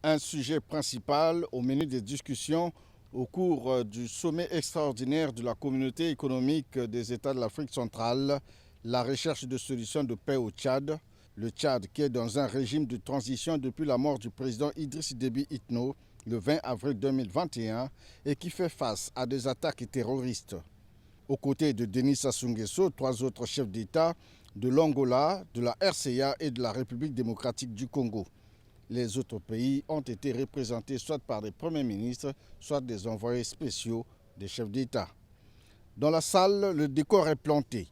Un sujet principal au menu des discussions au cours du sommet extraordinaire de la communauté économique des États de l'Afrique centrale, la recherche de solutions de paix au Tchad. Le Tchad qui est dans un régime de transition depuis la mort du président Idriss Déby Itno le 20 avril 2021 et qui fait face à des attaques terroristes. Aux côtés de Denis Sassou Nguesso, 3 autres chefs d'État de l'Angola, de la RCA et de la République démocratique du Congo. Les autres pays ont été représentés soit par des premiers ministres, soit des envoyés spéciaux des chefs d'État. Dans la salle, le décor est planté.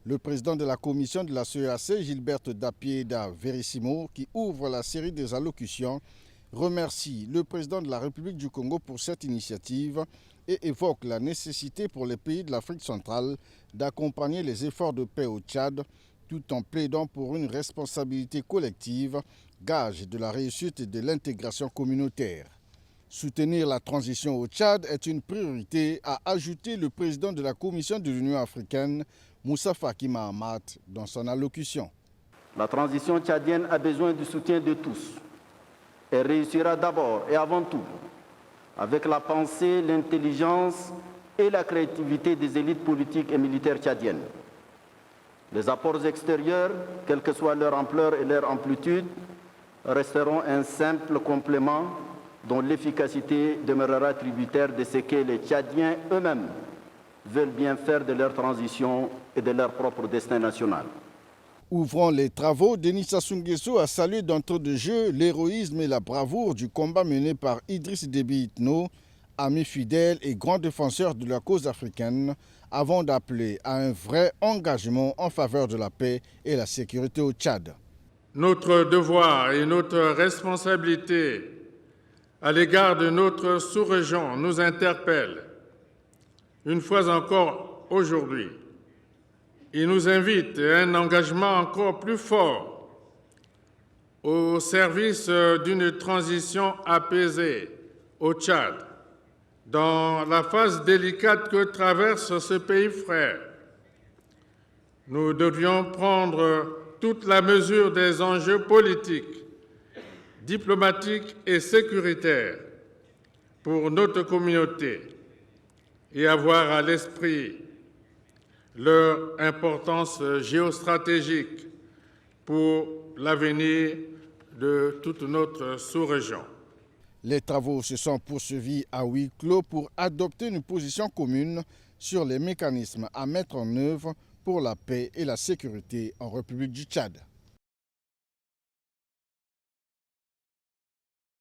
Le président de la commission de la CEAC, Gilberte Dapieda Verissimo, qui ouvre la série des allocutions, remercie le président de la République du Congo pour cette initiative et évoque la nécessité pour les pays de l'Afrique centrale d'accompagner les efforts de paix au Tchad tout en plaidant pour une responsabilité collective, gage de la réussite et de l'intégration communautaire. Soutenir la transition au Tchad est une priorité, a ajouté le président de la Commission de l'Union africaine, Moussa Faki Mahamat, dans son allocution. La transition tchadienne a besoin du soutien de tous. Elle réussira d'abord et avant tout avec la pensée, l'intelligence et la créativité des élites politiques et militaires tchadiennes. Les apports extérieurs, quelle que soit leur ampleur et leur amplitude, resteront un simple complément dont l'efficacité demeurera tributaire de ce que les Tchadiens eux-mêmes veulent bien faire de leur transition et de leur propre destin national. Ouvrant les travaux, Denis Sassou Nguesso a salué d'entrée de jeu l'héroïsme et la bravoure du combat mené par Idriss Déby Itno, ami fidèle et grand défenseur de la cause africaine, avant d'appeler à un vrai engagement en faveur de la paix et la sécurité au Tchad. Notre devoir et notre responsabilité à l'égard de notre sous-région nous interpellent. Une fois encore aujourd'hui, il nous invite à un engagement encore plus fort au service d'une transition apaisée au Tchad, dans la phase délicate que traverse ce pays frère. Nous devions prendre toute la mesure des enjeux politiques, diplomatiques et sécuritaires pour notre communauté et avoir à l'esprit leur importance géostratégique pour l'avenir de toute notre sous-région. Les travaux se sont poursuivis à huis clos pour adopter une position commune sur les mécanismes à mettre en œuvre pour la paix et la sécurité en République du Tchad.